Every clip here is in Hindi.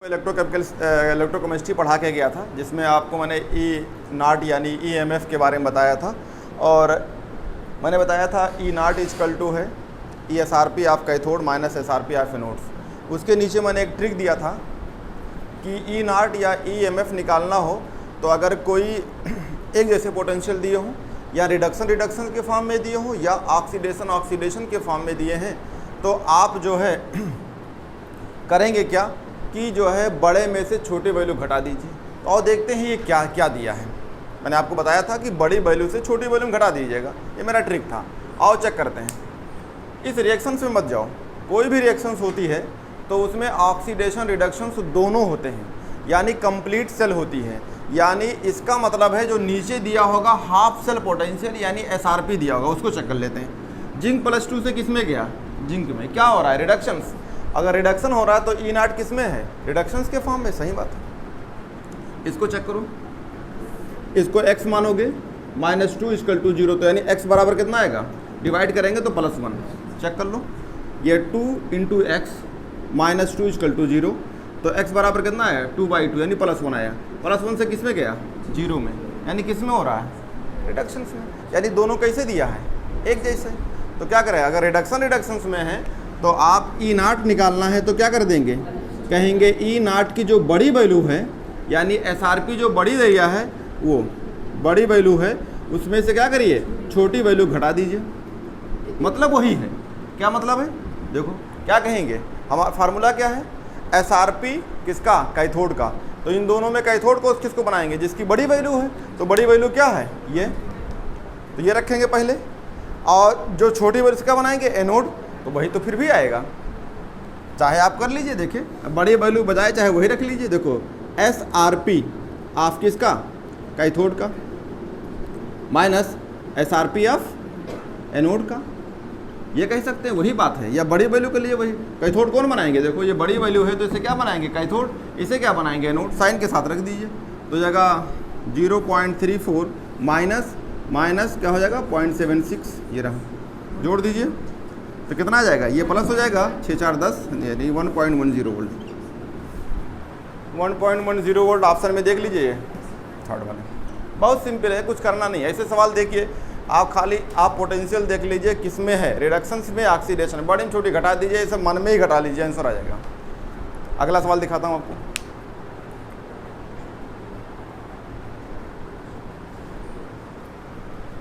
इलेक्ट्रोकेमिस्ट्री पढ़ा के गया था, जिसमें आपको मैंने ई नाट यानी ईएमएफ के बारे में बताया था। और मैंने बताया था ई नाट इजकल टू है E S R P of cathode minus S R P of anodes. उसके नीचे मैंने एक ट्रिक दिया था कि ई नाट या ईएमएफ निकालना हो तो अगर कोई एक जैसे पोटेंशियल दिए हों या रिडक्शन के फॉर्म में दिए हों या ऑक्सीडेशन के फॉर्म में दिए हैं, तो आप जो है करेंगे क्या कि जो है बड़े में से छोटे वैल्यू घटा दीजिए और देखते हैं ये क्या क्या दिया है। मैंने आपको बताया था कि बड़ी वैल्यू से छोटी वैल्यू में घटा दीजिएगा, ये मेरा ट्रिक था। आओ चेक करते हैं। इस रिएक्शंस में मत जाओ, कोई भी रिएक्शंस होती है तो उसमें ऑक्सीडेशन रिडक्शंस दोनों होते हैं, यानी कंप्लीट सेल होती है। यानी इसका मतलब है जो नीचे दिया होगा हाफ सेल पोटेंशियल यानी एसआरपी दिया होगा, उसको चेक कर लेते हैं। जिंक +2 से किस में गया? जिंक में। क्या हो रहा है? रिडक्शंस। अगर रिडक्शन हो रहा है तो ई नाट किस में है? रिडक्शंस के फॉर्म में। सही बात है। इसको चेक करो, इसको x मानोगे -2 = 0, तो यानी x बराबर कितना आएगा? डिवाइड करेंगे तो +1। चेक कर लो, ये 2 × x -2 = 0, तो x बराबर कितना आया? 2/2 यानी +1 आया। +1 से किस में गया? 0 में, यानी किस में हो रहा है? रिडक्शंस में। यानी दोनों कैसे दिया है? एक जैसे। तो क्या करें, अगर रिडक्शंस में है तो आप ई नाट निकालना है तो क्या कर देंगे? कहेंगे ई नाट की जो बड़ी वैल्यू है यानी एसआरपी जो बड़ी एरिया है वो बड़ी वैल्यू है, उसमें से क्या करिए? छोटी वैल्यू घटा दीजिए। मतलब वही है। क्या मतलब है? देखो क्या कहेंगे, हमारा फार्मूला क्या है? एसआरपी किसका? कैथोड का। तो इन दोनों में कैथोड को किसको बनाएंगे? जिसकी बड़ी वैल्यू है। तो बड़ी वैल्यू क्या है? ये। तो ये रखेंगे पहले, और जो छोटी वैल्यू इसका बनाएंगे एनोड, तो वही तो फिर भी आएगा। चाहे आप कर लीजिए, देखिए बड़ी वैल्यू बजाय चाहे वही रख लीजिए। देखो एस आर पी ऑफ किसका? कैथोड का, minus S R P of anode का। ये कह सकते हैं वही बात है, या बड़ी वैल्यू के लिए वही। कैथोड कौन बनाएंगे? देखो ये बड़ी वैल्यू है तो इसे क्या बनाएंगे? कैथोड। इसे क्या बनाएंगे? एनोड। साइन के साथ रख दीजिए, तो जगह 0.34 माइनस क्या हो जाएगा? 0.76। ये रहा, जोड़ दीजिए तो कितना आ जाएगा? ये प्लस हो जाएगा 6 4 10 यानी 1.10 वोल्ट। 1.10 वोल्ट ऑप्शन में देख लीजिए, थर्ड वाले। बहुत सिंपल है, कुछ करना नहीं है। ऐसे सवाल देखिए आप, खाली आप पोटेंशियल देख लीजिए किस में है, रिडक्शंस में, ऑक्सीडेशन। बड़ी में छोटी घटा दीजिए, इसे मन में ही घटा लीजिए, आंसर आ जाएगा। अगला सवाल दिखाता हूँ आपको।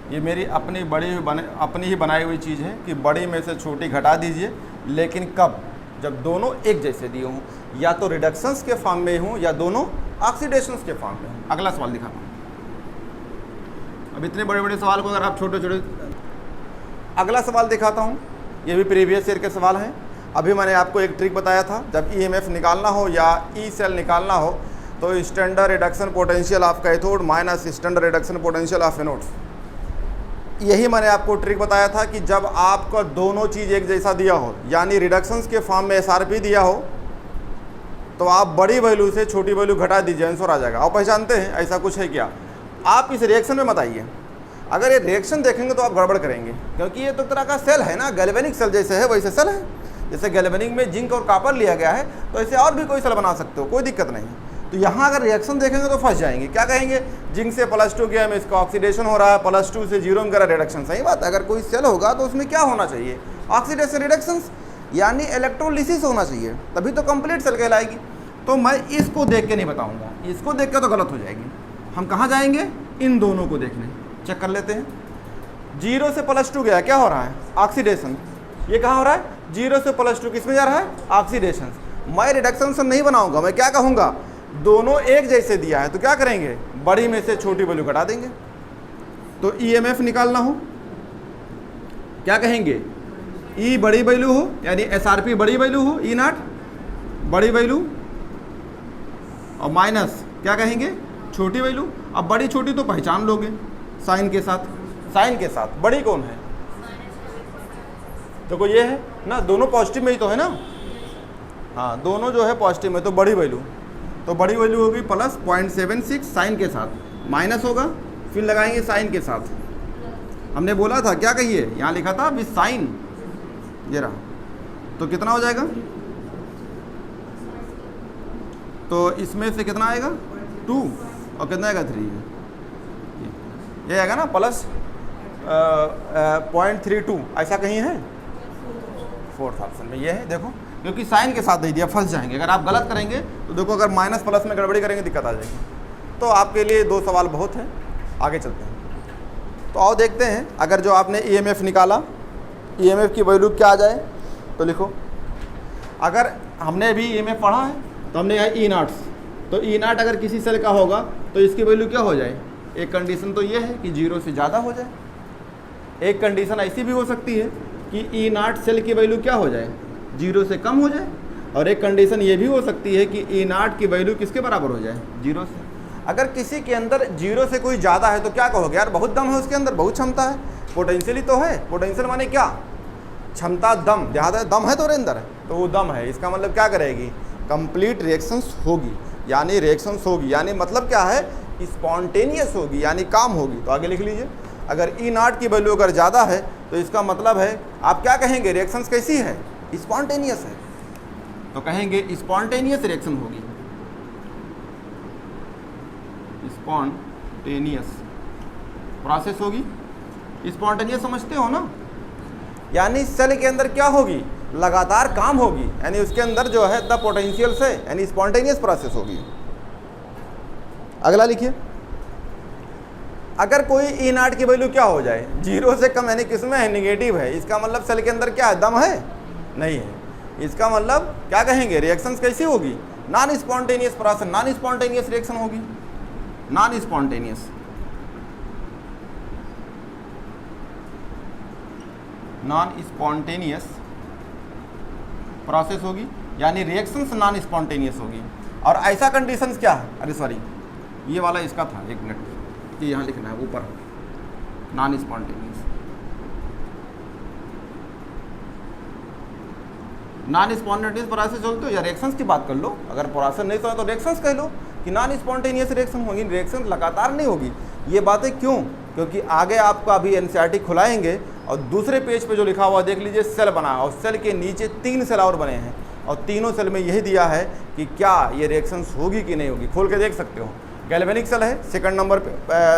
ये मेरी अपनी ही बनाई हुई चीज़ है कि बड़ी में से छोटी घटा दीजिए, लेकिन कब? जब दोनों एक जैसे दिए हों, या तो रिडक्शंस के फॉर्म में हों या दोनों ऑक्सीडेशंस के फॉर्म में हों। अगला सवाल दिखाता हूँ। अब इतने बड़े बड़े सवाल को अगर आप छोटे छोटे, अगला सवाल दिखाता हूँ। ये भी प्रीवियस ईयर के सवाल हैं। अभी मैंने आपको एक ट्रिक बताया था, जब ईएमएफ निकालना हो या ई सेल निकालना हो तो standard reduction potential of cathode minus standard reduction potential of anodes. यही मैंने आपको ट्रिक बताया था कि जब आपको दोनों चीज़ एक जैसा दिया हो, यानी रिडक्शंस के फॉर्म में एसआरपी दिया हो, तो आप बड़ी वैल्यू से छोटी वैल्यू घटा दीजिए, आंसर आ जाएगा। आप पहचानते हैं ऐसा कुछ है क्या? आप इस रिएक्शन में मत आइए। अगर ये रिएक्शन देखेंगे तो आप गड़बड़ करेंगे, क्योंकि ये तो तरह का सेल है ना, गैल्वेनिक सेल जैसे है वैसे सेल है। जैसे गैल्वेनिक में जिंक और कॉपर लिया गया है, तो ऐसे और भी कोई सेल बना सकते हो, कोई दिक्कत नहीं। तो यहाँ अगर रिएक्शन देखेंगे तो फंस जाएंगे। क्या कहेंगे? जिंक से +2 गया में इसका ऑक्सीडेशन हो रहा है, +2 से 0 में करा रिडक्शन। सही बात है। अगर कोई सेल होगा तो उसमें क्या होना चाहिए? ऑक्सीडेशन रिडक्शंस, यानी इलेक्ट्रोलिसिस होना चाहिए, तभी तो कंप्लीट सेल कहलाएगी। तो मैं इसको देख के नहीं बताऊंगा, इसको देख के तो गलत हो जाएगी। हम कहाँ जाएंगे? इन दोनों को देखने। चेक कर लेते हैं। 0 से +2 गया, क्या हो रहा है? ऑक्सीडेशन। ये कहाँ हो रहा है? 0 से +2 किस में जा रहा है? ऑक्सीडेशन। मैं रिडक्शन से नहीं बनाऊंगा, मैं क्या कहूँगा? दोनों एक जैसे दिया है तो क्या करेंगे? बड़ी में से छोटी वैल्यू घटा देंगे। तो ईएमएफ निकालना हो, क्या कहेंगे? ई बड़ी वैल्यू हो यानी एसआरपी बड़ी वैल्यू हो, ई नाट बड़ी वैल्यू, और माइनस क्या कहेंगे? छोटी वैल्यू। अब बड़ी छोटी तो पहचान लोगे साइन के साथ। साइन के साथ बड़ी कौन है? देखो ये है ना, दोनों पॉजिटिव में ही तो है ना। हाँ, दोनों जो है पॉजिटिव में, तो बड़ी वैल्यू। तो बड़ी वैल्यू होगी प्लस 0.76 साइन के साथ, माइनस होगा, फिर लगाएंगे साइन के साथ। हमने बोला था क्या कहिए? यहाँ लिखा था विद साइन, ये रहा। तो कितना हो जाएगा? तो इसमें से कितना आएगा 2 और कितना आएगा 3, ये आएगा ना प्लस 0.32, ऐसा कहीं है 4th ऑप्शन में ये है। देखो क्योंकि साइन के साथ दे दिया, फंस जाएंगे। अगर आप गलत करेंगे तो देखो, अगर माइनस प्लस में गड़बड़ी करेंगे दिक्कत आ जाएगी। तो आपके लिए 2 सवाल बहुत हैं, आगे चलते हैं। तो आओ देखते हैं, अगर जो आपने EMF निकाला, EMF की वैल्यू क्या आ जाए तो लिखो। अगर हमने अभी EMF पढ़ा है तो हमने यहाँ E0, तो E0 अगर किसी सेल का होगा तो इसकी वैल्यू क्या हो जाए। एक कंडीशन तो ये है कि 0 से ज़्यादा हो जाए, एक कंडीशन ऐसी भी हो सकती है कि E0 सेल की वैल्यू क्या हो जाए, 0 से कम हो जाए, और एक कंडीशन ये भी हो सकती है कि E0 की वैल्यू किसके बराबर हो जाए, 0 से। अगर किसी के अंदर 0 से कोई ज़्यादा है तो क्या कहोगे, यार बहुत दम है उसके अंदर, बहुत क्षमता है, पोटेंशियली तो है। पोटेंशियल माने क्या, क्षमता, दम, देहात दम है तो अंदर, तो वो दम है। इसका मतलब क्या करेगी, कंप्लीट रिएक्शंस होगी, यानी रिएक्शंस होगी, यानी मतलब क्या है, स्पॉन्टेनियस होगी, यानी काम होगी। तो आगे लिख लीजिए, अगर E0 की वैल्यू अगर ज़्यादा है तो इसका मतलब है आप क्या कहेंगे, रिएक्शंस कैसी है, स्पॉन्टेनियस है। तो कहेंगे स्पॉन्टेनियस रिएक्शन होगी, स्पॉन्टेनियस प्रोसेस होगी। स्पॉन्टेनियस समझते हो ना, यानी सेल के अंदर क्या होगी, लगातार काम होगी, यानी उसके अंदर जो है द पोटेंशियल से, यानी स्पॉन्टेनियस प्रोसेस होगी। अगला लिखिए, अगर कोई E0 की वैल्यू क्या हो जाए, 0 से कम, यानी किसमें है, निगेटिव है, इसका मतलब सेल के अंदर क्या है, दम है, नहीं है। इसका मतलब क्या कहेंगे, रिएक्शंस कैसी होगी, non spontaneous process, non spontaneous reaction होगी, non spontaneous, non spontaneous process होगी, यानी रिएक्शंस नॉन स्पॉन्टेनियस होगी। और ऐसा कंडीशंस क्या है, अरे सॉरी ये वाला इसका था, 1 मिनट, ये यहाँ लिखना है ऊपर, non spontaneous. Non spontaneous process बोलते हो या रिएक्शंस की बात कर लो, अगर प्रोसेस नहीं तो रिएक्शंस कह लो कि नॉन स्पॉन्टेनियस रिएक्शन होगी, रिएक्शन लगातार नहीं होगी। ये बातें क्यों, क्योंकि आगे आपको अभी NCERT खुलाएंगे और दूसरे पेज पे जो लिखा हुआ देख लीजिए, सेल बना है और सेल के नीचे 3 सेल और बने हैं और तीनों सेल में यही दिया है कि क्या ये रिएक्शंस होगी कि नहीं होगी। खोल के देख सकते हो, गैल्वेनिक सेल है सेकंड नंबर पे,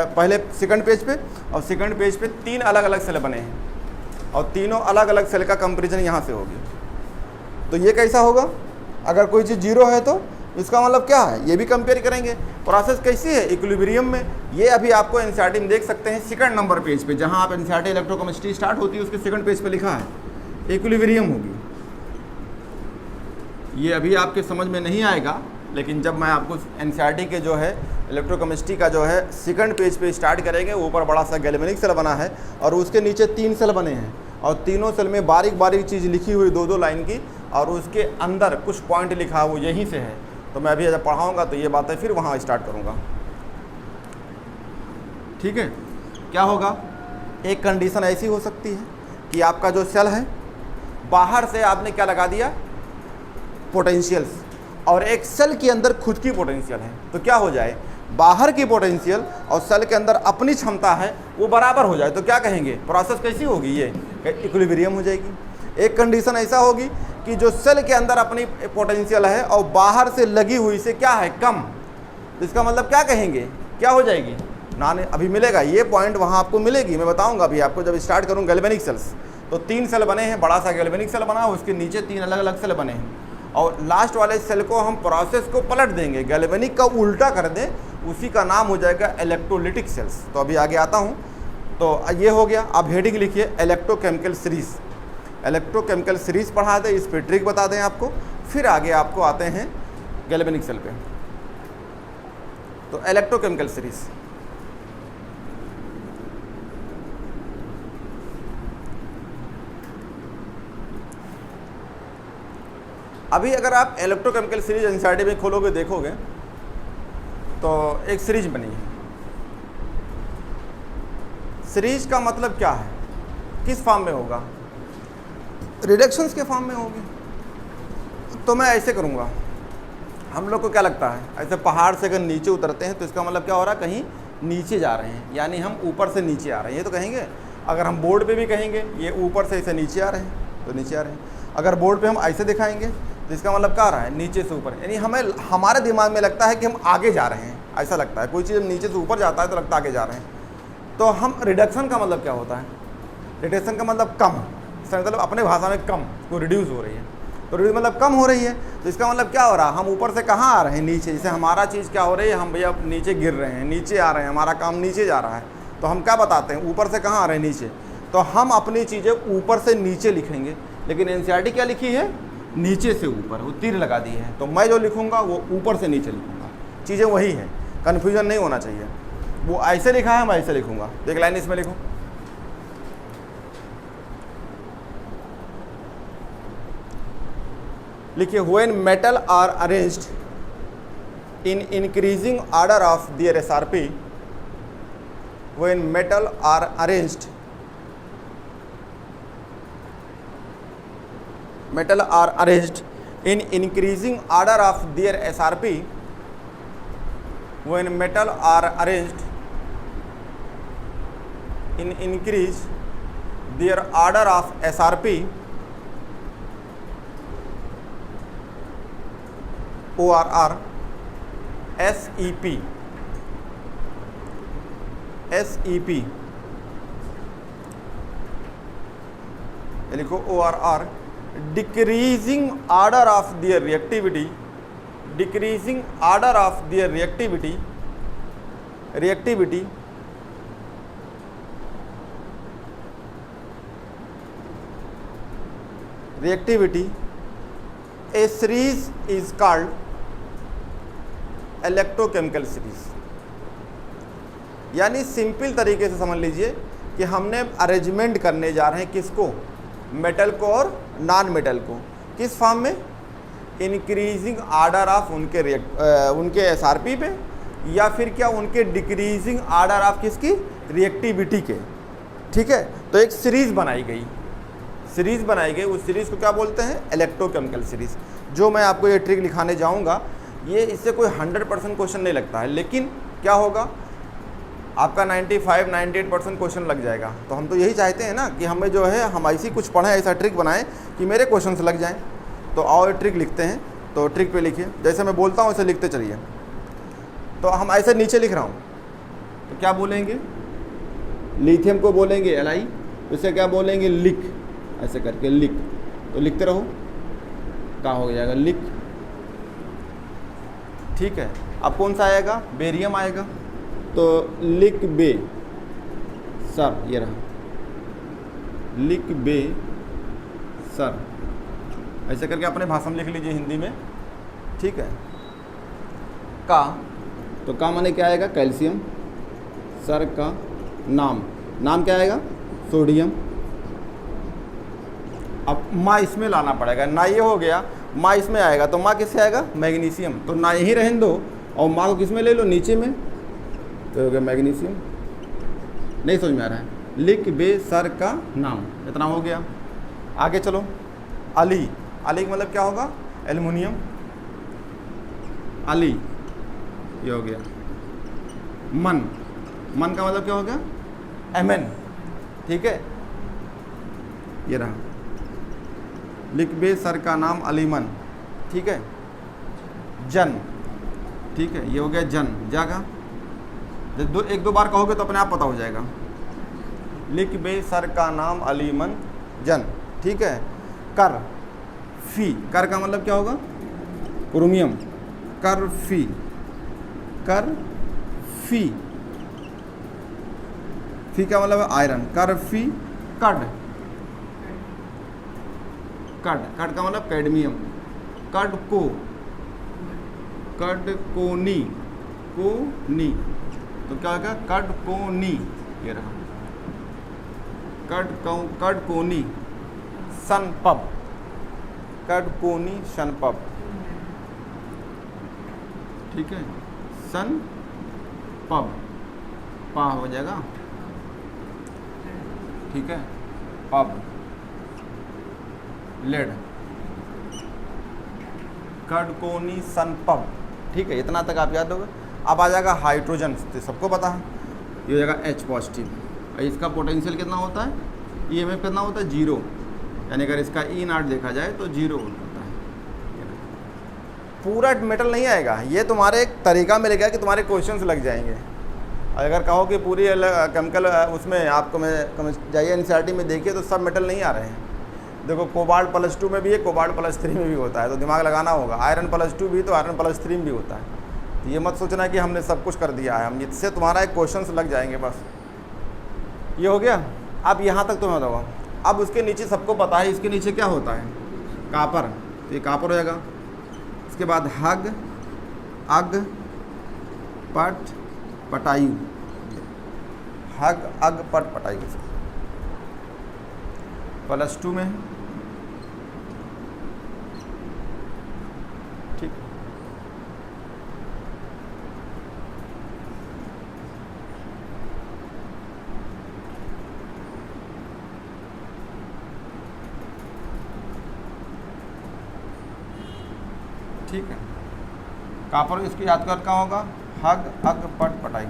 पहले सेकंड पेज पे, और सेकंड पेज पे 3 अलग अलग सेल बने हैं और तीनों अलग अलग सेल का कंपेरिजन यहाँ से होगी। तो ये कैसा होगा, अगर कोई चीज़ 0 है तो इसका मतलब क्या है, ये भी कंपेयर करेंगे। प्रोसेस कैसी है, इक्विलिब्रियम में। ये अभी आपको NCERT में देख सकते हैं सेकंड नंबर पेज पे, जहाँ आप NCERT इलेक्ट्रोकेमिस्ट्री स्टार्ट होती है उसके सेकंड पेज पे लिखा है इक्विलिब्रियम होगी। ये अभी आपके समझ में नहीं आएगा, लेकिन जब मैं आपको NCERT के जो है इलेक्ट्रोकेमिस्ट्री का जो है सेकंड पेज पे स्टार्ट करेंगे, ऊपर बड़ा सा गैल्वेनिक सेल बना है और उसके नीचे 3 सेल बने हैं और तीनों सेल में बारीक बारीक चीज़ लिखी हुई 2-2 लाइन की, और उसके अंदर कुछ पॉइंट लिखा वो यहीं से है। तो मैं अभी जब पढ़ाऊँगा तो ये बातें फिर वहाँ स्टार्ट करूँगा, ठीक है। क्या होगा, एक कंडीशन ऐसी हो सकती है कि आपका जो सेल है बाहर से आपने क्या लगा दिया, पोटेंशियल्स, और एक सेल के अंदर खुद की पोटेंशियल है, तो क्या हो जाए, बाहर की पोटेंशियल और सेल के अंदर अपनी क्षमता है वो बराबर हो जाए, तो क्या कहेंगे, प्रोसेस कैसी होगी, ये इक्विलिब्रियम हो जाएगी। एक कंडीशन ऐसा होगी कि जो सेल के अंदर अपनी पोटेंशियल है और बाहर से लगी हुई से क्या है, कम, तो इसका मतलब क्या कहेंगे, क्या हो जाएगी, नॉन। अभी मिलेगा ये पॉइंट, वहाँ आपको मिलेगी, मैं बताऊँगा अभी आपको जब स्टार्ट करूँ। गैल्वेनिक सेल्स, तो 3 सेल बने हैं, बड़ा सा गैल्वेनिक सेल बना, उसके नीचे 3 अलग अलग सेल बने हैं और लास्ट वाले सेल को हम प्रोसेस को पलट देंगे, गैल्वेनिक का उल्टा कर दें, उसी का नाम हो जाएगा इलेक्ट्रोलिटिक सेल्स। तो अभी आगे आता हूँ, तो ये हो गया। अब हेडिंग लिखिए, इलेक्ट्रोकेमिकल सीरीज। इलेक्ट्रोकेमिकल सीरीज पढ़ा दें, इस पर ट्रिक बता दें आपको, फिर आगे आपको आते हैं गैल्वेनिक सेल पे। तो इलेक्ट्रोकेमिकल सीरीज, अभी अगर आप इलेक्ट्रोकेमिकल सीरीज NCERT में खोलोगे देखोगे तो एक सीरीज बनी है। सीरीज का मतलब क्या है, किस फॉर्म में होगा, रिडक्शंस के फॉर्म में होगी। तो मैं ऐसे करूँगा, हम लोग को क्या लगता है, ऐसे पहाड़ से अगर नीचे उतरते हैं तो इसका मतलब क्या हो रहा है, कहीं नीचे जा रहे हैं, यानी हम ऊपर से नीचे आ रहे हैं, ये तो कहेंगे। अगर हम बोर्ड पे भी कहेंगे ये ऊपर से ऐसे नीचे आ रहे हैं तो नीचे आ रहे हैं। अगर बोर्ड पे हम ऐसे दिखाएंगे तो इसका मतलब क्या आ रहा है, नीचे से ऊपर, यानी हमें हमारे दिमाग में लगता है कि हम आगे जा रहे हैं, ऐसा लगता है। कोई चीज़ नीचे से ऊपर जाता है तो लगता है आगे जा रहे हैं। तो हम रिडक्शन का मतलब क्या होता है, रिडक्शन का मतलब कम, मतलब अपने भाषा में कम, वो रिड्यूस हो रही है, तो रिड्यूस मतलब कम हो रही है। तो इसका मतलब क्या हो रहा है, हम ऊपर से कहाँ आ रहे हैं, नीचे। जैसे हमारा चीज़ क्या हो रही है, हम भैया नीचे गिर रहे हैं, नीचे आ रहे हैं, हमारा काम नीचे जा रहा है। तो हम क्या बताते हैं, ऊपर से कहाँ आ रहे हैं, नीचे। तो हम अपनी चीज़ें ऊपर से नीचे लिखेंगे, लेकिन एनसीईआरटी क्या लिखी है, नीचे से ऊपर, वो तीर लगा दी है। तो मैं जो लिखूंगा वो ऊपर से नीचे लिखूंगा, चीज़ें वही है, कन्फ्यूजन नहीं होना चाहिए। वो ऐसे लिखा है, मैं ऐसे लिखूंगा। तो एक लाइन इसमें लिखूँ, लिखिए, when metal are arranged in increasing order of their SRP, when metal are arranged in increasing order of their SRP, when metal are arranged in increase their order of SRP, ORR, SEP, लिखो ORR, decreasing order of their reactivity, decreasing order of their reactivity a series is called electrochemical series। यानी सिंपल तरीके से समझ लीजिए कि हमने अरेंजमेंट करने जा रहे हैं किसको, मेटल को और नॉन मेटल को, किस फॉर्म में, इंक्रीजिंग आर्डर ऑफ उनके एसआरपी पे, या फिर क्या उनके डिक्रीजिंग आर्डर ऑफ किसकी, रिएक्टिविटी के। ठीक है, तो एक सीरीज बनाई गई, उस सीरीज़ को क्या बोलते हैं, इलेक्ट्रोकेमिकल सीरीज़। जो मैं आपको ये ट्रिक लिखाने जाऊंगा, ये इससे कोई 100% क्वेश्चन नहीं लगता है, लेकिन क्या होगा, आपका 95-98% क्वेश्चन लग जाएगा। तो हम तो यही चाहते हैं ना कि हमें जो है, हम ऐसी कुछ पढ़ें, ऐसा ट्रिक बनाएं कि मेरे क्वेश्चन लग जाएं। तो आओ ये ट्रिक लिखते हैं। तो ट्रिक पे लिखिए, जैसे मैं बोलता हूँ ऐसे लिखते चलिए। तो हम ऐसे नीचे लिख रहा हूँ, तो क्या बोलेंगे, लिथियम को बोलेंगे Li, इसे क्या बोलेंगे, लिख, ऐसे करके लिख। तो लिखते रहो, क्या हो जाएगा, लिख। ठीक है, अब कौन सा आएगा, बेरियम आएगा। तो लिख बे सर, ये रहा, लिख बे सर, ऐसे करके अपने भाषा में लिख लीजिए हिंदी में। ठीक है, का, तो का माने क्या आएगा, कैल्शियम। सर का नाम क्या आएगा, सोडियम। अब माँ इसमें लाना पड़ेगा, ना ये हो गया, माँ इसमें आएगा, तो माँ किससे आएगा, मैग्नीशियम। तो ना यही रहने दो और माँ को किस में ले लो, नीचे में, तो हो गया मैग्नीशियम। नहीं समझ में आ रहा है, लिख बे सर का नाम, इतना हो गया। आगे चलो, अली का मतलब क्या होगा, एल्युमिनियम, अली, ये हो गया। मन का मतलब क्या हो गया, Mn। ठीक है, ये रहा, लिख बे सर का नाम अलीमन। ठीक है, जन, ठीक है, ये हो गया जन, जागा। एक दो बार कहोगे तो अपने आप पता हो जाएगा, लिख बे सर का नाम अलीमन जन। ठीक है, कर फी, कर का मतलब क्या होगा, क्रोमियम, कर फी का मतलब आयरन, कर फी, कड का मतलब कैडमियम, कोनी, तो क्या होगा, कडकोनी, ये रहा, कडकोनी, सनपब, कडकोनी सनपब। ठीक है, सनपब, पा हो जाएगा। ठीक है, पब, लेड, कडकोनी सनपब। ठीक है, इतना तक आप याद होगा। अब आ जाएगा हाइड्रोजन, तो सबको पता है, ये हो जाएगा H पॉजिटिव। इसका पोटेंशियल कितना होता है, EMF कितना होता है, 0, यानी अगर इसका E0 देखा जाए तो 0 होता है। पूरा मेटल नहीं आएगा, ये तुम्हारे एक तरीका मिलेगा कि तुम्हारे क्वेश्चंस लग जाएंगे। अगर कहो कि पूरी केमिकल उसमें आपको मैं जाइए एनसीईआरटी में देखिए तो सब मेटल नहीं आ रहे हैं। देखो कोबाल्ट +2 में भी है, कोबाल्ट +3 में भी होता है, तो दिमाग लगाना होगा। आयरन +2 भी तो आयरन +3 में भी होता है। तो ये मत सोचना कि हमने सब कुछ कर दिया है, हम इससे तुम्हारा एक क्वेश्चंस लग जाएंगे बस। ये हो गया। अब यहाँ तक तुम्हें बताओ। अब उसके नीचे सबको पता है इसके नीचे क्या होता है, कापर, तो ये कापर होएगा। इसके बाद हग, अग, पट, पटायु, हग, अग, पट, पटायु +2 में है। ठीक, ठीक है। कापर इसकी याद कर कहाँ होगा, हग, अग, पट, पटाई।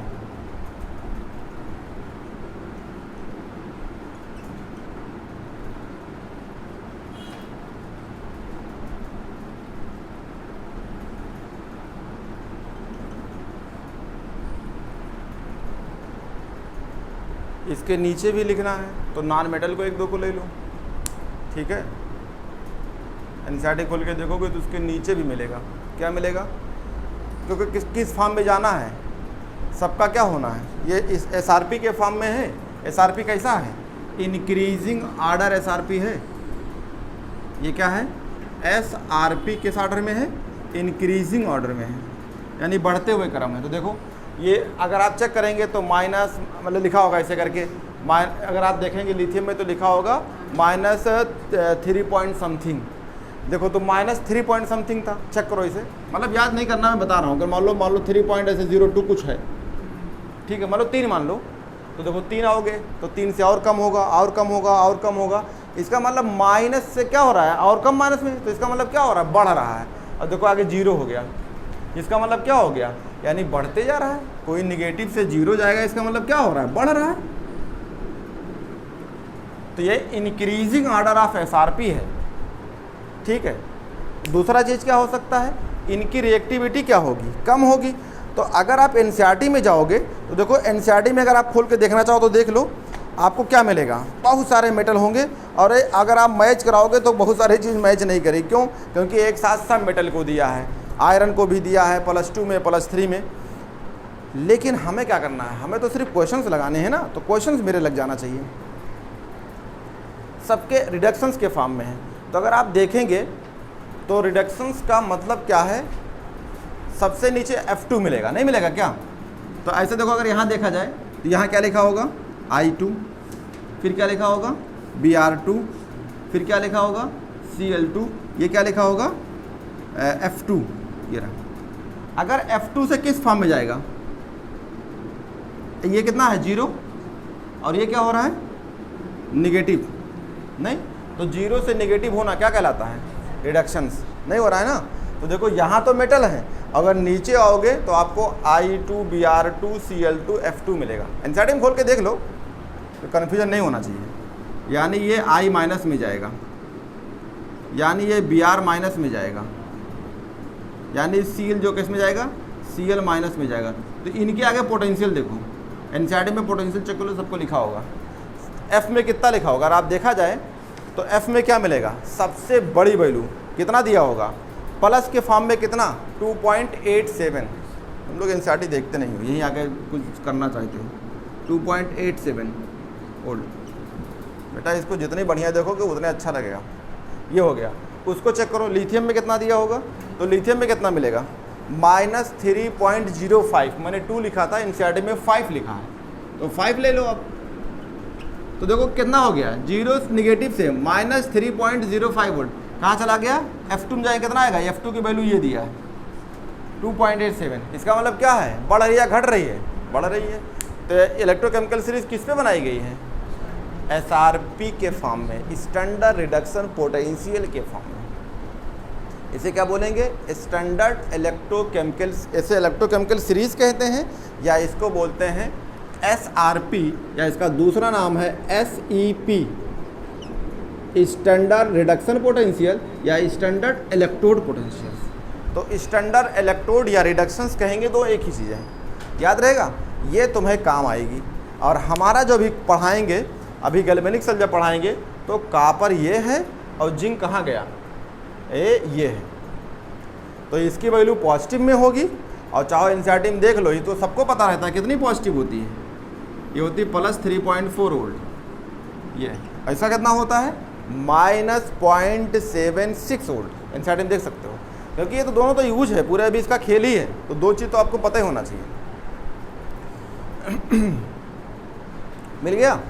इसके नीचे भी लिखना है तो नॉन मेटल को 1-2 को ले लो, ठीक है। एनसीईआरटी खोल के देखोगे तो उसके नीचे भी मिलेगा। क्या मिलेगा, क्योंकि किस फॉर्म में जाना है, सबका क्या होना है। ये इस एसआरपी के फॉर्म में है। एसआरपी कैसा है, इंक्रीजिंग आर्डर एसआरपी है। ये क्या है, एसआरपी किस ऑर्डर में है, इंक्रीजिंग ऑर्डर में है, यानी बढ़ते हुए क्रम है। तो देखो ये अगर आप चेक करेंगे तो माइनस मतलब लिखा होगा ऐसे करके, अगर आप देखेंगे लिथियम में तो लिखा होगा -3 पॉइंट समथिंग। देखो तो -3 पॉइंट समथिंग था, चेक करो इसे, मतलब याद नहीं करना, मैं बता रहा हूँ। अगर मान लो 3 पॉइंट ऐसे 02 कुछ है, ठीक है, मान लो 3 मान लो, तो देखो 3 आओगे तो 3 से और कम होगा, और कम होगा, और कम होगा। इसका मतलब माइनस से क्या हो रहा है, और कम माइनस में, तो इसका मतलब क्या हो रहा है, बढ़ रहा है। और देखो आगे 0 हो गया, इसका मतलब क्या हो गया, यानी बढ़ते जा रहा है। कोई निगेटिव से 0 जाएगा, इसका मतलब क्या हो रहा है, बढ़ रहा है। तो ये इंक्रीजिंग ऑर्डर ऑफ एसआरपी है, ठीक है। दूसरा चीज़ क्या हो सकता है, इनकी रिएक्टिविटी क्या होगी, कम होगी। तो अगर आप एनसीईआरटी में जाओगे तो देखो एनसीईआरटी में अगर आप खोल के देखना चाहो तो देख लो, आपको क्या मिलेगा, बहुत सारे मेटल होंगे। और अगर आप मैच कराओगे तो बहुत सारी चीज़ मैच नहीं करेगी। क्यों, क्योंकि एक साथ सब मेटल को दिया है, आयरन को भी दिया है +2 में, +3 में। लेकिन हमें क्या करना है, हमें तो सिर्फ क्वेश्चंस लगाने हैं ना, तो क्वेश्चंस मेरे लग जाना चाहिए। सबके रिडक्शंस के फॉर्म में है। तो अगर आप देखेंगे तो रिडक्शंस का मतलब क्या है, सबसे नीचे F2 मिलेगा, नहीं मिलेगा क्या। तो ऐसे देखो, अगर यहाँ देखा जाए तो यहाँ क्या लिखा होगा, I2, फिर क्या लिखा होगा, Br2, फिर क्या लिखा होगा, Cl2, ये क्या लिखा होगा, F2, ये रहा। अगर F2 से किस फॉर्म में जाएगा, ये कितना है, 0, और ये क्या हो रहा है, निगेटिव, नहीं। तो 0 से निगेटिव होना क्या कहलाता है, रिडक्शंस, नहीं हो रहा है ना। तो देखो यहाँ तो मेटल है, अगर नीचे आओगे तो आपको I2, Br2, Cl2, F2 मिलेगा। एनसीईआरटी में खोल के देख लो, तो कन्फ्यूजन नहीं होना चाहिए। यानी ये I माइनस में जाएगा, यानी ये Br माइनस में जाएगा, यानी Cl जो किस में जाएगा, Cl माइनस में जाएगा। तो इनके आगे पोटेंशियल देखो, एनसीईआरटी में पोटेंशियल चेक करो, सबको लिखा होगा। F में कितना लिखा होगा, अगर आप देखा जाए तो F में क्या मिलेगा, सबसे बड़ी वैल्यू कितना दिया होगा, प्लस के फॉर्म में कितना, 2.87। हम लोग एनसीईआरटी देखते नहीं हो, यहीं आके कुछ करना चाहते हो। 2.87 वोल्ट। बेटा इसको जितनी बढ़िया देखोगे उतने अच्छा लगेगा। ये हो गया। उसको चेक करो, लिथियम में कितना दिया होगा, तो लिथियम में कितना मिलेगा, -3.05। मैंने 2 लिखा था, एनसीईआरटी में 5 लिखा है, तो 5 ले लो अब। तो देखो कितना हो गया, 0 निगेटिव से -3.05 वोल्ट कहाँ चला गया, F2 में जाए कितना आएगा, F2 की वैल्यू ये दिया है 2.87। इसका मतलब क्या है, बढ़ रही है, घट रही है, बढ़ रही है। तो इलेक्ट्रोकेमिकल सीरीज किस पे बनाई गई है, एसआरपी के फॉर्म में, स्टैंडर्ड रिडक्शन पोटेंशियल के फॉर्म में। इसे क्या बोलेंगे, स्टैंडर्ड इलेक्ट्रोकेमिकल, इसे इलेक्ट्रोकेमिकल सीरीज कहते हैं, या इसको बोलते हैं एसआरपी, या इसका दूसरा नाम है एसईपी, स्टैंडर्ड रिडक्शन पोटेंशियल या स्टैंडर्ड इलेक्ट्रोड पोटेंशियल। तो स्टैंडर्ड इलेक्ट्रोड या रिडक्शंस कहेंगे तो एक ही चीज़ है, याद रहेगा, ये तुम्हें काम आएगी। और हमारा जो भी पढ़ाएंगे अभी गैल्वेनिक सेल जब पढ़ाएंगे तो कॉपर ये है और जिंक कहाँ गया, ये है, तो इसकी वैल्यू पॉजिटिव में होगी। और चाहे एनसीईआरटी में देख लो, ये तो सबको पता रहता है कितनी पॉजिटिव होती है, ये होती है प्लस 3.4 वोल्ट, ये ऐसा कितना होता है माइनस 0.76 वोल्ट, एनसीईआरटी में देख सकते हो, क्योंकि ये तो दोनों तो यूज है, पूरे अभी इसका खेल ही है, तो दो चीज़ तो आपको पता ही होना चाहिए। मिल गया,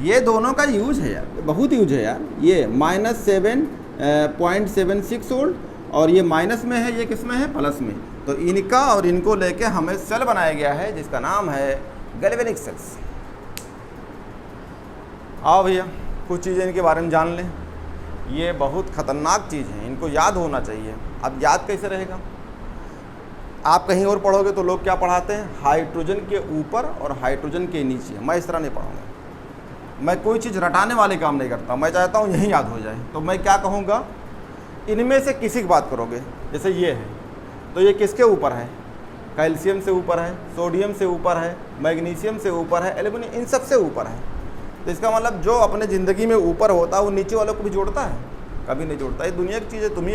ये दोनों का यूज है यार, बहुत यूज है यार, ये माइनस 7.76 वोल्ट और ये माइनस में है, ये किस में है, प्लस में, तो इनका और इनको लेके हमें सेल बनाया गया है जिसका नाम है गैल्वेनिक सेल्स। आओ भैया कुछ चीज़ें इनके बारे में जान लें, ये बहुत ख़तरनाक चीज़ है, इनको याद होना चाहिए। अब याद कैसे रहेगा, आप कहीं और पढ़ोगे तो लोग क्या पढ़ाते हैं, हाइड्रोजन के ऊपर और हाइड्रोजन के नीचे, मैं इस तरह नहीं पढ़ाऊँगा, मैं कोई चीज़ रटाने वाले काम नहीं करता, मैं चाहता हूँ यही याद हो जाए। तो मैं क्या कहूँगा, इनमें से किसी की बात करोगे, जैसे ये है तो ये किसके ऊपर है, कैल्शियम से ऊपर है, सोडियम से ऊपर है, मैग्नीशियम से ऊपर है, एल्यूमिनियम, इन सब से ऊपर है। तो इसका मतलब जो अपने ज़िंदगी में ऊपर होता है वो नीचे वालों को भी जोड़ता है, कभी नहीं जोड़ता। ये दुनिया की चीज़ है, तुम ही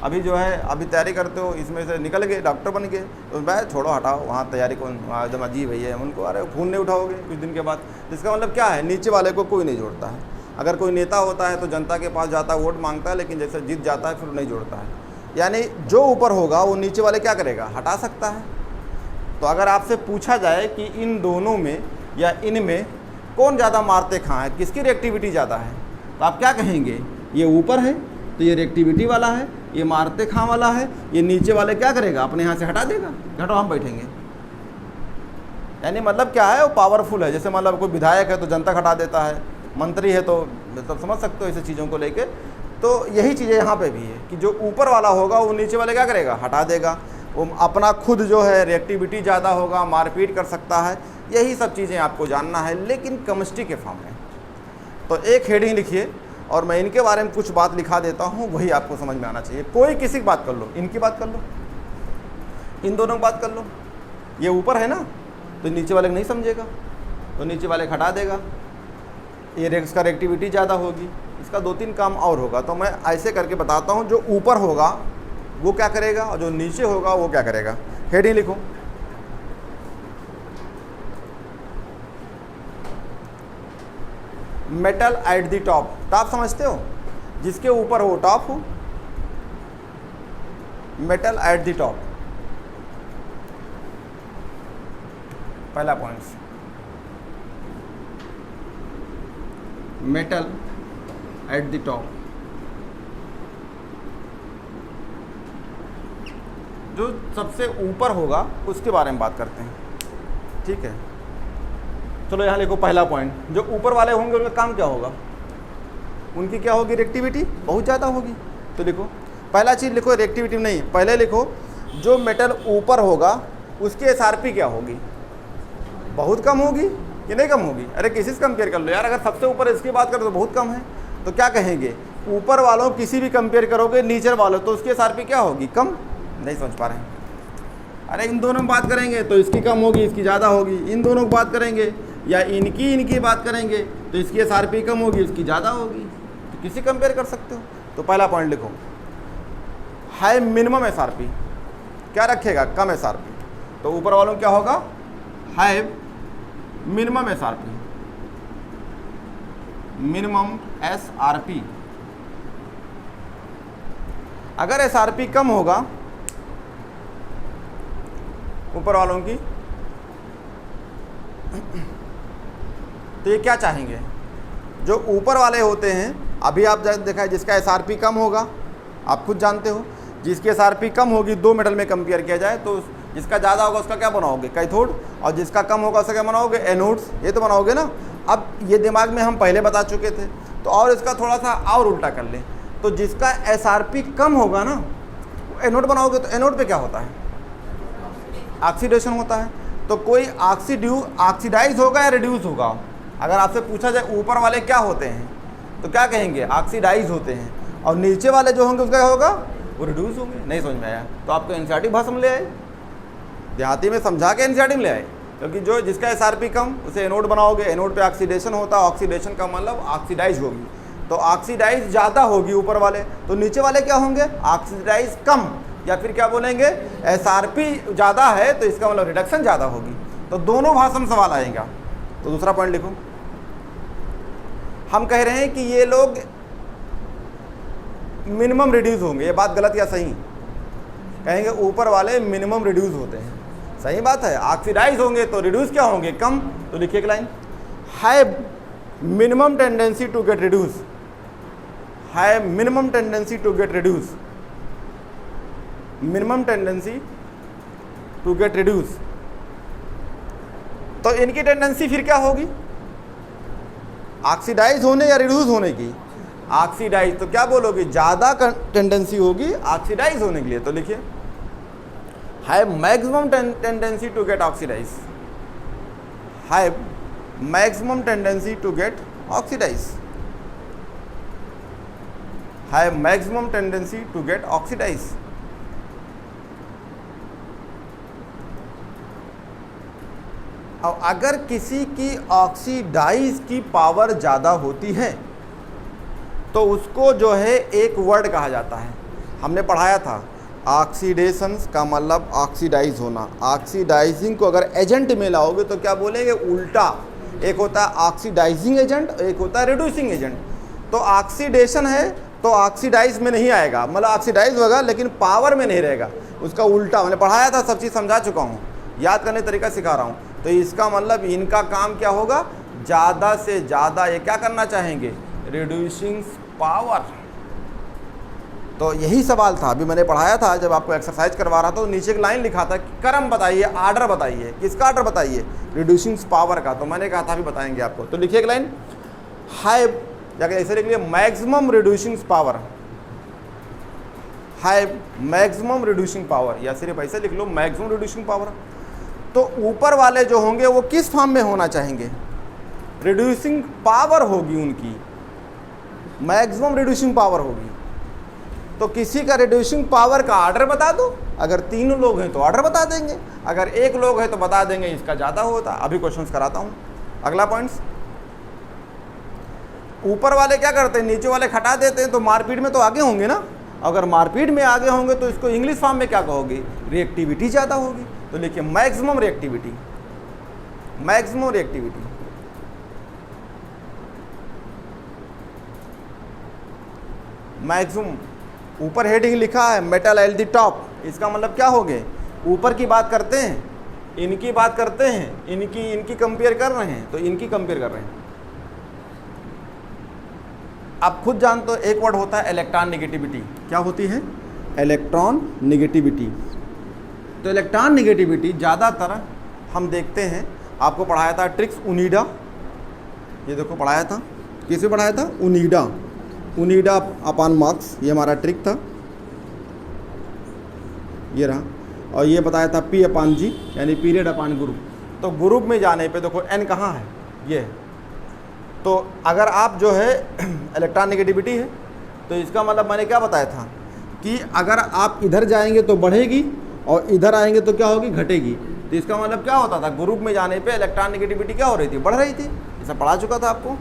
अभी जो है अभी तैयारी करते हो, इसमें से निकल गए, डॉक्टर बन गए, तो मैं छोड़ो हटाओ, वहाँ तैयारी कौन, एकदम अजीब है उनको, अरे खून नहीं उठाओगे कुछ दिन के बाद। इसका मतलब क्या है, नीचे वाले को कोई नहीं जोड़ता है। अगर कोई नेता होता है तो जनता के पास जाता है, वोट मांगता है, लेकिन जैसे जीत जाता है फिर नहीं जोड़ता है। यानी जो ऊपर होगा वो नीचे वाले क्या करेगा, हटा सकता है। तो अगर आपसे पूछा जाए कि इन दोनों में या इनमें कौन ज़्यादा मारते खां है, किसकी रिएक्टिविटी ज़्यादा है, तो आप क्या कहेंगे, ये ऊपर है तो ये रिएक्टिविटी वाला है, ये मारते खां वाला है, ये नीचे वाले क्या करेगा, अपने यहाँ से हटा देगा, हटो हम बैठेंगे। यानी मतलब क्या है, वो पावरफुल है। जैसे मतलब कोई विधायक है तो जनता हटा देता है, मंत्री है तो मतलब समझ सकते हो ऐसे चीज़ों को लेके। तो यही चीज़ें यहाँ पे भी है कि जो ऊपर वाला होगा वो नीचे वाले क्या करेगा, हटा देगा। वो अपना खुद जो है रिएक्टिविटी ज़्यादा होगा, मारपीट कर सकता है। यही सब चीज़ें आपको जानना है, लेकिन केमिस्ट्री के फॉर्म में। तो एक हेडिंग लिखिए और मैं इनके बारे में कुछ बात लिखा देता हूँ, वही आपको समझ में आना चाहिए। कोई किसी की बात कर लो, इनकी बात कर लो, इन दोनों की बात कर लो। ये ऊपर है ना तो नीचे वाले को नहीं समझेगा, तो नीचे वाले को हटा देगा। ये इसका रिएक्टिविटी ज़्यादा होगी, इसका 2-3 काम और होगा। तो मैं ऐसे करके बताता हूँ, जो ऊपर होगा वो क्या करेगा और जो नीचे होगा वो क्या करेगा। हेडिंग लिखो, metal at the top. Top समझते हो, जिसके ऊपर हो टॉप हो, मेटल एट द टॉप। पहला point, metal at the top. जो सबसे ऊपर होगा उसके बारे में बात करते हैं, ठीक है। चलो यहाँ लिखो पहला पॉइंट, जो ऊपर वाले होंगे उनका काम क्या होगा, उनकी क्या होगी, रिएक्टिविटी बहुत ज़्यादा होगी। तो लिखो पहला चीज़, लिखो रिएक्टिविटी नहीं, पहले लिखो जो मेटल ऊपर होगा उसकी एसआरपी क्या होगी, बहुत कम होगी कि नहीं कम होगी। अरे किसी से कंपेयर कर लो यार, अगर सबसे ऊपर इसकी बात करो तो बहुत कम है। तो क्या कहेंगे, ऊपर वालों किसी भी कंपेयर करोगे नीचे वालों, तो उसकी एसआरपी क्या होगी, कम। नहीं समझ पा रहे हैं। अरे इन दोनों में बात करेंगे तो इसकी कम होगी, इसकी ज़्यादा होगी। इन दोनों की बात करेंगे या इनकी बात करेंगे तो इसकी एसआरपी कम होगी, इसकी ज़्यादा होगी। तो किसी कंपेयर कर सकते हो। तो पहला पॉइंट लिखो, हाई मिनिमम एसआरपी क्या रखेगा, कम एसआरपी। तो ऊपर वालों क्या होगा, high minimum SRP, minimum SRP. अगर एसआरपी कम होगा ऊपर वालों की, तो ये क्या चाहेंगे, जो ऊपर वाले होते हैं, अभी आप देखा है जिसका एसआरपी कम होगा, आप खुद जानते हो, जिसकी एसआरपी कम होगी, दो मेटल में कंपेयर किया जाए तो जिसका ज़्यादा होगा उसका क्या बनाओगे, कैथोड, और जिसका कम होगा उसका क्या बनाओगे, एनोड्स। ये तो बनाओगे ना। अब ये दिमाग में हम पहले बता चुके थे, तो और इसका थोड़ा सा और उल्टा कर लें, तो जिसका एसआरपी कम होगा ना, एनोड बनाओगे तो एनोड पे क्या होता है, ऑक्सीडेशन होता है। तो कोई ऑक्सीडाइज होगा या रिड्यूस होगा। अगर आपसे पूछा जाए ऊपर वाले क्या होते हैं तो क्या कहेंगे, ऑक्सीडाइज होते हैं, और नीचे वाले जो होंगे उसका क्या होगा, वो रिड्यूस होंगे। नहीं समझ में आया तो आपको एनसीईआरटी भाषा में ले आए, देहाती में समझा के एनसीईआरटी में ले आए, क्योंकि जो जिसका एसआरपी कम उसे एनोड बनाओगे, एनोड पे ऑक्सीडेशन होता है, ऑक्सीडेशन का मतलब ऑक्सीडाइज होगी, तो ऑक्सीडाइज ज़्यादा होगी ऊपर वाले, तो नीचे वाले क्या होंगे ऑक्सीडाइज कम, या फिर क्या बोलेंगे एसआरपी ज़्यादा है तो इसका मतलब रिडक्शन ज़्यादा होगी। तो दोनों भाषा में सवाल आएगा। तो दूसरा पॉइंट लिखो, हम कह रहे हैं कि ये लोग मिनिमम रिड्यूस होंगे, ये बात गलत या सही? कहेंगे ऊपर वाले मिनिमम रिड्यूस होते हैं, सही बात है। ऑक्सीडाइज होंगे तो रिड्यूस क्या होंगे कम। तो लिखिए एक line, have minimum tendency to get reduce, have minimum tendency to get reduce, minimum tendency to get reduce. तो इनकी टेंडेंसी फिर क्या होगी ऑक्सीडाइज होने या रिड्यूस होने की? ऑक्सीडाइज। तो क्या बोलोगे ज़्यादा टेंडेंसी होगी ऑक्सीडाइज होने के लिए। तो लिखिए have maximum tendency to get oxidise, have maximum tendency to get oxidise, have maximum tendency to get oxidise. अब अगर किसी की ऑक्सीडाइज की पावर ज़्यादा होती है तो उसको जो है एक वर्ड कहा जाता है, हमने पढ़ाया था ऑक्सीडेशन का मतलब ऑक्सीडाइज होना। ऑक्सीडाइजिंग को अगर एजेंट में लाओगे तो क्या बोलेंगे उल्टा, एक होता है ऑक्सीडाइजिंग एजेंट, एक होता है रिड्यूसिंग एजेंट। तो ऑक्सीडेशन है तो ऑक्सीडाइज में नहीं आएगा, मतलब ऑक्सीडाइज होगा लेकिन पावर में नहीं रहेगा, उसका उल्टा। मैंने पढ़ाया था, सब चीज़ समझा चुका हूँ, याद करने तरीका सिखा रहा हूँ। तो इसका मतलब इनका काम क्या होगा, ज़्यादा से ज़्यादा ये क्या करना चाहेंगे, रिड्यूसिंग पावर। तो यही सवाल था, अभी मैंने पढ़ाया था जब आपको एक्सरसाइज करवा रहा था, तो नीचे एक लाइन लिखा था कि क्रम बताइए, आर्डर बताइए, किसका आर्डर बताइए, रिड्यूसिंग पावर का। तो मैंने कहा था अभी बताएंगे आपको। तो लिखिए एक लाइन, हैव, जाकर ऐसे लिख लिए maximum reducing power, have maximum reducing power, या सिर्फ ऐसे लिख लो मैक्सिमम रिड्यूसिंग पावर। तो ऊपर वाले जो होंगे वो किस फॉर्म में होना चाहेंगे, रिड्यूसिंग पावर होगी उनकी, मैक्सिमम रिड्यूसिंग पावर होगी। तो किसी का रिड्यूसिंग पावर का आर्डर बता दो, अगर 3 लोग हैं तो आर्डर बता देंगे, अगर 1 लोग है तो बता देंगे इसका ज़्यादा होता। अभी क्वेश्चंस कराता हूँ। अगला पॉइंट्स, ऊपर वाले क्या करते हैं, नीचे वाले खटा देते हैं, तो मारपीट में तो आगे होंगे ना। अगर मारपीट में आगे होंगे तो इसको इंग्लिश फॉर्म में क्या कहोगे, रिएक्टिविटी ज़्यादा होगी। तो लिखिए maximum reactivity, maximum reactivity. Maximum, ऊपर हेडिंग लिखा है मेटल एट द टॉप, इसका मतलब क्या हो गए, ऊपर की बात करते हैं, इनकी बात करते हैं, इनकी कंपेयर कर रहे हैं, तो इनकी कंपेयर कर रहे हैं। आप खुद जानते हो एक वर्ड होता है इलेक्ट्रॉन नेगेटिविटी। क्या होती है, इलेक्ट्रॉन नेगेटिविटी। तो इलेक्ट्रॉन नेगेटिविटी ज़्यादातर हम देखते हैं, आपको पढ़ाया था ट्रिक्स उनीडा, ये देखो पढ़ाया था, किसे पढ़ाया था, उनीडा, उनीडा अपान मार्क्स, ये हमारा ट्रिक था, ये रहा। और ये बताया था पी अपान जी, यानी पीरियड अपान ग्रुप। तो ग्रुप में जाने पे देखो एन कहाँ है, ये। तो अगर आप जो है इलेक्ट्रॉन नेगेटिविटी है, तो इसका मतलब मैंने क्या बताया था कि अगर आप इधर जाएंगे तो बढ़ेगी और इधर आएंगे तो क्या होगी, घटेगी। तो इसका मतलब क्या होता था, ग्रुप में जाने पे इलेक्ट्रॉन नेगेटिविटी क्या हो रही थी, बढ़ रही थी। ये सब पढ़ा चुका था आपको।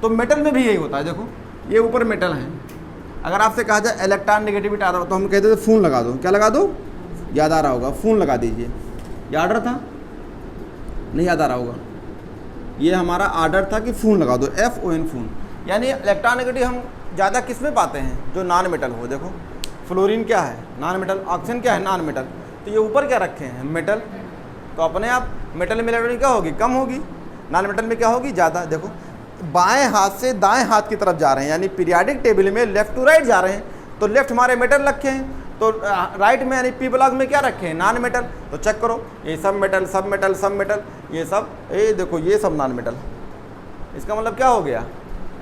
तो मेटल में भी यही होता है, देखो ये ऊपर मेटल है, अगर आपसे कहा जाए इलेक्ट्रॉन नेगेटिविटी आ रहा हो तो हम कहते थे फ़ोन लगा दो, क्या लगा दो, याद आ रहा होगा, फ़ोन लगा दीजिए। ये आर्डर था, नहीं याद आ रहा होगा, ये हमारा आर्डर था कि फ़ोन लगा दो, FON फ़ोन। यानी इलेक्ट्रॉन नेगेटिव हम ज़्यादा किस में पाते हैं, जो नॉन मेटल हो। देखो फ्लोरीन क्या है, नॉन मेटल, ऑक्सीजन क्या है, नॉन मेटल। तो ये ऊपर क्या रखे हैं, मेटल, तो अपने आप मेटल में इलेक्ट्रॉन क्या होगी, कम होगी, नॉन मेटल में क्या होगी, ज़्यादा। देखो बाएं हाथ से दाएं हाथ की तरफ जा रहे हैं, यानी पीरियाडिक टेबल में लेफ्ट टू राइट जा रहे हैं, तो लेफ्ट हमारे मेटल रखे हैं, तो राइट में यानी पी ब्लॉक में क्या रखे हैं, नॉन मेटल। तो चेक करो, ये सब मेटल, सब मेटल, सब मेटल, ये सब, ये देखो ये सब नॉन मेटल। इसका मतलब क्या हो गया,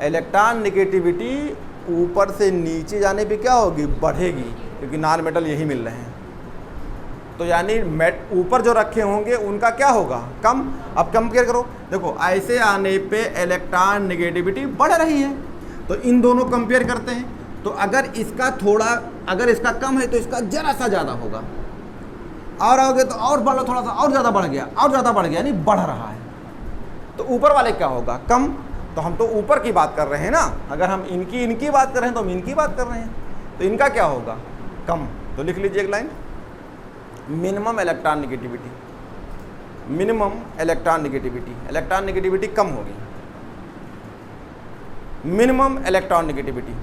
इलेक्ट्रॉन नेगेटिविटी ऊपर से नीचे जाने पे क्या होगी, बढ़ेगी, क्योंकि नॉन मेटल यही मिल रहे हैं। तो यानी ऊपर जो रखे होंगे उनका क्या होगा, कम। अब कंपेयर करो, देखो ऐसे आने पे इलेक्ट्रॉन नेगेटिविटी बढ़ रही है, तो इन दोनों कंपेयर करते हैं। तो अगर इसका थोड़ा अगर इसका कम है तो इसका जरा सा ज़्यादा होगा, और आओगे तो और बढ़ लो, थोड़ा सा और ज़्यादा बढ़ गया, और ज़्यादा बढ़ गया, यानी बढ़ रहा है। तो ऊपर वाले क्या होगा? कम। तो हम तो ऊपर की बात कर रहे हैं ना, अगर हम इनकी बात कर रहे हैं तो हम इनकी बात कर रहे हैं, तो इनका क्या होगा? कम। तो लिख लीजिए एक line, minimum electron negativity, minimum electron negativity, electron negativity कम होगी, minimum electron negativity,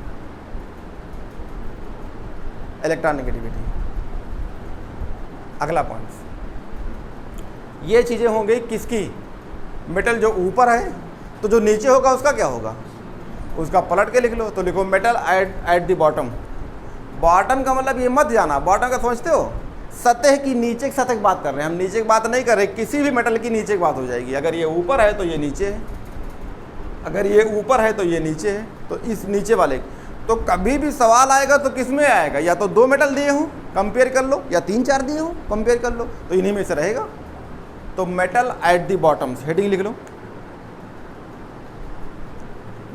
electron negativity. अगला पॉइंट, ये चीज़ें हो गई किसकी? मेटल जो ऊपर है, तो जो नीचे होगा उसका क्या होगा? उसका पलट के लिख लो। तो लिखो metal at the bottom. Bottom का मतलब ये मत जाना, बॉटम का समझते हो? सतह की नीचे की सतह की बात कर रहे हैं हम, नीचे की बात नहीं कर रहे। किसी भी मेटल की नीचे की बात हो जाएगी। अगर ये ऊपर है तो ये नीचे है, अगर ये ऊपर है तो ये नीचे है। तो इस नीचे वाले, तो कभी भी सवाल आएगा तो किस में आएगा? या तो 2 मेटल दिए हों कंपेयर कर लो, या 3-4 दिए हों कंपेयर कर लो, तो इन्हीं में से रहेगा। तो metal at the bottoms, heading लिख लो।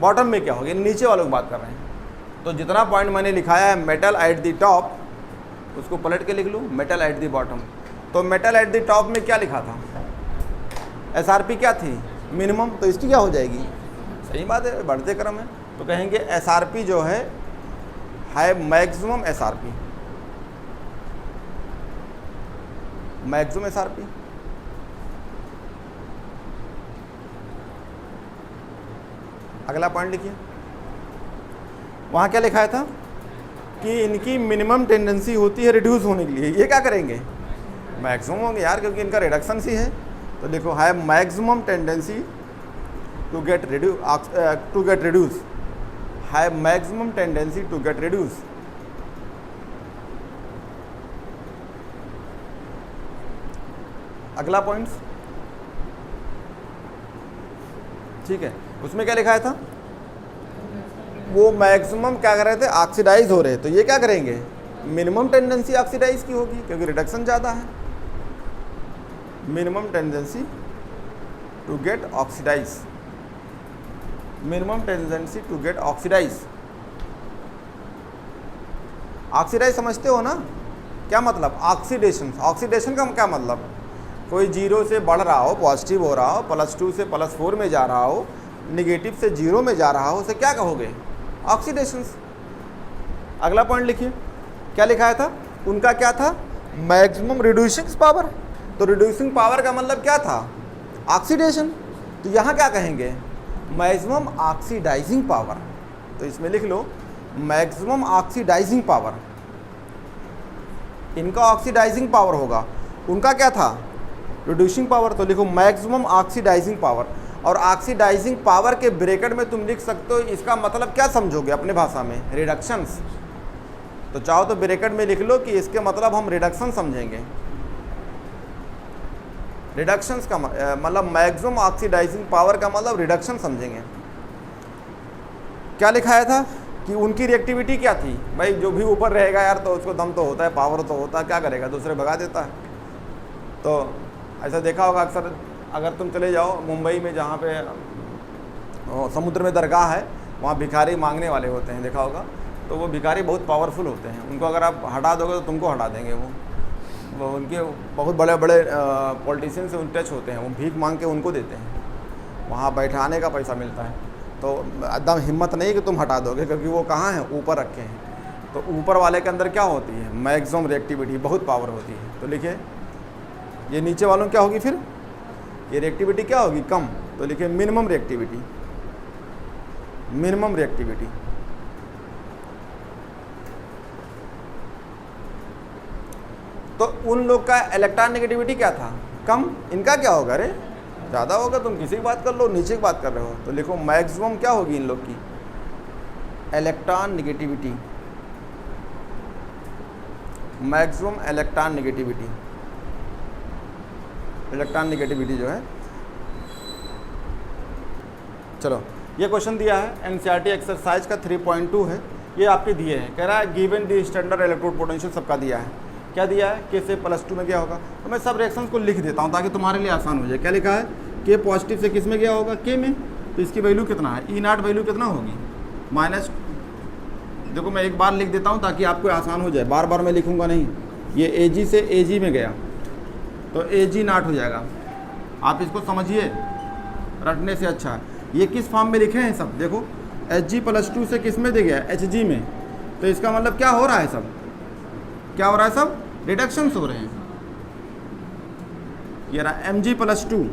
बॉटम में क्या होगा? नीचे वालों की बात कर रहे हैं। तो जितना पॉइंट मैंने लिखाया है मेटल एट द टॉप, उसको पलट के लिख लो मेटल एट द बॉटम। तो मेटल एट द टॉप में क्या लिखा था? एसआरपी क्या थी? मिनिमम। तो इसकी क्या हो जाएगी? सही बात है, बढ़ते क्रम है, तो कहेंगे एसआरपी जो है मैक्सिमम एसआरपी, मैक्सिमम एसआरपी। अगला पॉइंट लिखिए, वहाँ क्या लिखा था कि इनकी मिनिमम टेंडेंसी होती है रिड्यूस होने के लिए। ये क्या करेंगे? मैक्सिमम होंगे यार, क्योंकि इनका रिडक्शन सी है। तो देखो है maximum tendency to get reduce, है maximum tendency to get reduce. अगला पॉइंट, ठीक है, उसमें क्या लिखा था? वो मैक्सिमम क्या कर रहे थे? ऑक्सीडाइज हो रहे। तो ये क्या करेंगे? मिनिमम टेंडेंसी ऑक्सीडाइज की होगी, क्योंकि रिडक्शन ज़्यादा है। Minimum tendency to get oxidise, minimum tendency to get oxidise. Oxidise समझते हो ना? क्या मतलब? ऑक्सीडेशन। ऑक्सीडेशन का क्या मतलब? कोई 0 से बढ़ रहा हो, पॉजिटिव हो रहा हो, +2 से +4 में जा रहा हो, निगेटिव से 0 में जा रहा हो, उसे क्या कहोगे? ऑक्सीडेशन। अगला पॉइंट लिखिए, क्या लिखा था? उनका क्या था? Maximum reducing power. तो रिड्यूसिंग पावर का मतलब क्या था? ऑक्सीडेशन। तो यहाँ क्या कहेंगे? Maximum oxidising power. तो इसमें लिख लो मैक्सिमम ऑक्सीडाइजिंग पावर। इनका ऑक्सीडाइजिंग पावर होगा, उनका क्या था? Reducing power. तो लिखो मैक्सिमम ऑक्सीडाइजिंग पावर। और ऑक्सीडाइजिंग पावर के ब्रैकेट में तुम लिख सकते हो, इसका मतलब क्या समझोगे अपने भाषा में? रिडक्शंस। तो चाहो तो ब्रैकेट में लिख लो कि इसके मतलब हम रिडक्शन समझेंगे। रिडक्शंस का मतलब मैक्सिमम ऑक्सीडाइजिंग पावर का मतलब रिडक्शन समझेंगे। क्या लिखाया था कि उनकी रिएक्टिविटी क्या थी? भाई जो भी ऊपर रहेगा यार, तो उसको दम तो होता है, पावर तो होता है, क्या करेगा? दूसरे भगा देता है। तो ऐसा देखा होगा अक्सर, अगर तुम चले जाओ मुंबई में, जहाँ पे समुद्र में दरगाह है, वहाँ भिखारी मांगने वाले होते हैं, देखा होगा। तो वो भिखारी बहुत पावरफुल होते हैं, उनको अगर आप हटा दोगे तो तुमको हटा देंगे। वो उनके बहुत बड़े बड़े पॉलिटिशियन से टच होते हैं, वो भीख मांग के उनको देते हैं, वहाँ बैठाने का पैसा मिलता है। तो एकदम हिम्मत नहीं कि तुम हटा दोगे, क्योंकि वो कहाँ हैं? ऊपर रखे हैं। तो ऊपर वाले के अंदर क्या होती है? मैक्सिमम रिएक्टिविटी, बहुत पावर होती है। तो लिखिए ये नीचे वालों क्या होगी? फिर ये रिएक्टिविटी क्या होगी? कम। तो लिखिए मिनिमम रिएक्टिविटी, मिनिमम रिएक्टिविटी। तो उन लोग का इलेक्ट्रॉन नेगेटिविटी क्या था? कम। इनका क्या होगा? अरे ज़्यादा होगा। तुम किसी की बात कर लो, नीचे की बात कर रहे हो। तो लिखो मैक्सिमम क्या होगी इन लोग की? Electron negativity, maximum electron negativity. Electron negativity जो है, चलो ये क्वेश्चन दिया है एनसीईआरटी एक्सरसाइज का 3.2 है, ये आपके दिए हैं। कह रहा है given the standard electrode potential सबका दिया है। क्या दिया है? के से +2 में क्या होगा? तो मैं सब रिएक्शंस को लिख देता हूँ ताकि तुम्हारे लिए आसान हो जाए। क्या लिखा है? के पॉजिटिव से किस में गया होगा? के में। तो इसकी वैल्यू कितना है? E0 वैल्यू कितना होगी? देखो मैं एक बार लिख देता हूँ ताकि आपको आसान हो जाए, बार बार मैं लिखूँगा नहीं। ये AG से AG में गया तो AG नॉट हो जाएगा। आप इसको समझिए, रटने से अच्छा है। ये किस फॉर्म में लिखे हैं सब, देखो Hg+2 से किस में दे गया, Hg में। तो इसका मतलब क्या हो रहा है, सब क्या हो रहा है, सब रिडक्शंस हो रहे हैं। ये रहा Mg+2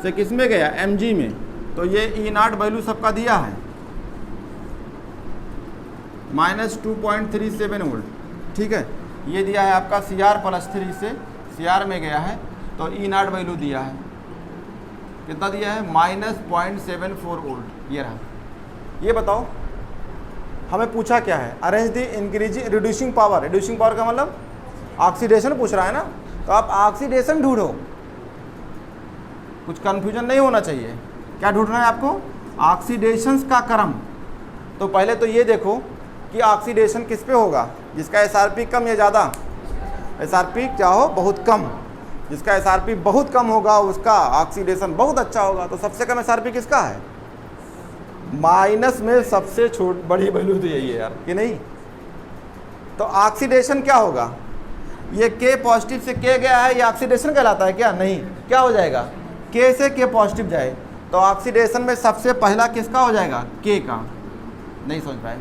से किस में गया, Mg में। तो ये E0 वैल्यू सबका दिया है -2.37 वोल्ट, ठीक है। ये दिया है आपका Cr+3 से Cr में गया है, तो E0 वैल्यू दिया है, कितना दिया है, -0.74 वोल्ट। ये रहा। ये बताओ हमें पूछा क्या है, arrange the increasing reducing power. Reducing power का मतलब ऑक्सीडेशन पूछ रहा है ना, तो आप ऑक्सीडेशन ढूंढो, कुछ कंफ्यूजन नहीं होना चाहिए। क्या ढूंढना है आपको, ऑक्सीडेशंस का क्रम। तो पहले तो ये देखो कि ऑक्सीडेशन किस पे होगा, जिसका SRP कम या ज़्यादा, SRP क्या हो, बहुत कम। जिसका SRP बहुत कम होगा उसका ऑक्सीडेशन बहुत अच्छा होगा। तो सबसे कम SRP किसका है, माइनस में सबसे बड़ी वैल्यू तो यही है यार, कि नहीं। तो ऑक्सीडेशन क्या होगा, ये K पॉजिटिव से K गया है, ये ऑक्सीडेशन कहलाता है क्या, नहीं। क्या हो जाएगा, K से K पॉजिटिव जाए तो ऑक्सीडेशन में सबसे पहला किसका हो जाएगा, K का। नहीं समझ पाए,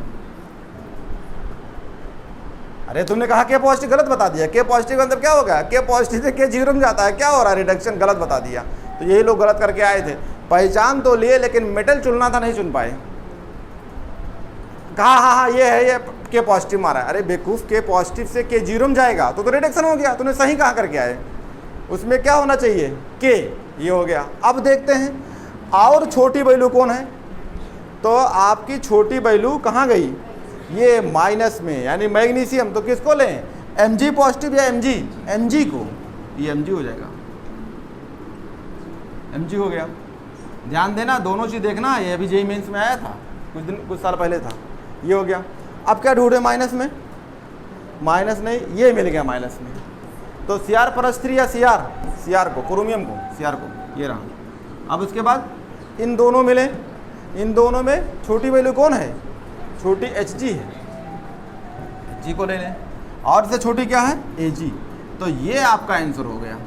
अरे तुमने कहा K पॉजिटिव, गलत बता दिया। K पॉजिटिव का मतलब क्या होगा, K पॉजिटिव से K जीरो में जाता है, क्या हो रहा है, रिडक्शन, गलत बता दिया। तो यही लोग गलत करके आए थे, पहचान तो लिए लेकिन मेटल चुनना था, नहीं चुन पाए। कहा हाँ ये है, ये K पॉजिटिव मारा है। अरे बेवकूफ़, K पॉजिटिव से K जीरो में जाएगा तो रिडक्शन हो गया, तूने सही कहाँ करके आए। उसमें क्या होना चाहिए, K, ये हो गया। अब देखते हैं और छोटी वैल्यू कौन है, तो आपकी छोटी वैल्यू कहाँ गई, ये माइनस में, यानी मैग्नीशियम। तो किसको लें, Mg पॉजिटिव या Mg, Mg को, ये Mg हो जाएगा, Mg हो गया। ध्यान देना, दोनों चीज़ देखना, ये अभी JEE मेंस में आया था कुछ साल पहले था। ये हो गया। अब क्या ढूंढे, माइनस में, माइनस नहीं, ये मिल गया माइनस में। तो Cr+3 या Cr को, क्रोमियम को, Cr को, ये रहा। अब उसके बाद इन दोनों मिले, इन दोनों में छोटी वैल्यू कौन है, छोटी Hg है, Hg को ले लें। और से छोटी क्या है, Ag। तो ये आपका आंसर हो गया,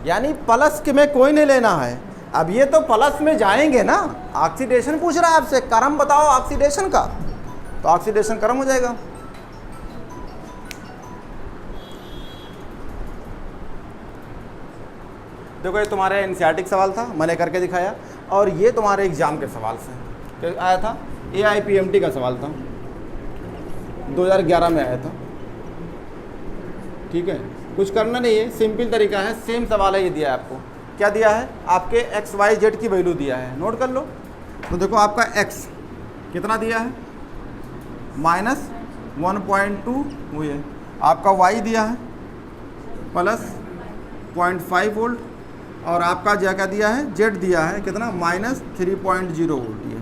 यानी प्लस के में कोई नहीं लेना है। अब ये तो प्लस में जाएंगे ना, ऑक्सीडेशन पूछ रहा है आपसे, क्रम बताओ ऑक्सीडेशन का, तो ऑक्सीडेशन क्रम हो जाएगा। देखो ये तुम्हारे एनसीईआरटी सवाल था, मैंने करके दिखाया, और ये तुम्हारे एग्जाम के सवाल से आया था। AIPMT का सवाल था, 2011 में आया था, ठीक है। कुछ करना नहीं है, सिंपल तरीका है, सेम सवाल है। ये दिया है आपको, क्या दिया है, आपके XYZ की वैल्यू दिया है, नोट कर लो। तो देखो आपका X कितना दिया है, -1.2 हुई है। आपका Y दिया है +0.5 वोल्ट, और आपका क्या दिया है, Z दिया है कितना, -3.0 वोल्ट। ये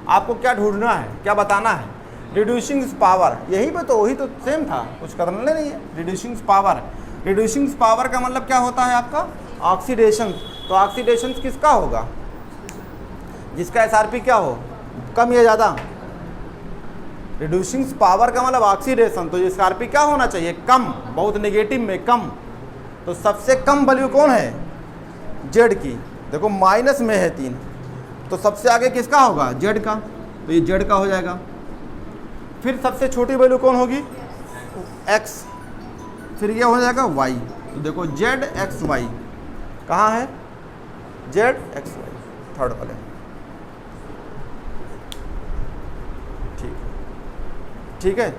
आपको क्या ढूंढना है, क्या बताना है, रिड्यूसिंग पावर। यही पे तो, वही तो सेम था, कुछ करना नहीं है। रिड्यूसिंग पावर, रिड्यूसिंग पावर का मतलब क्या होता है आपका, ऑक्सीडेशन। तो ऑक्सीडेशन किसका होगा, जिसका SRP क्या हो, कम या ज़्यादा। रिड्यूसिंग पावर का मतलब ऑक्सीडेशन, तो SRP क्या होना चाहिए, कम, बहुत नेगेटिव में कम। तो सबसे कम वैल्यू कौन है, Z की। देखो माइनस में है 3, तो सबसे आगे किसका होगा, Z का, तो ये Z का हो जाएगा। फिर सबसे छोटी वैल्यू कौन होगी, X, फिर ये हो जाएगा Y। तो देखो ZXY कहाँ है, ZXY थर्ड वाले, ठीक है।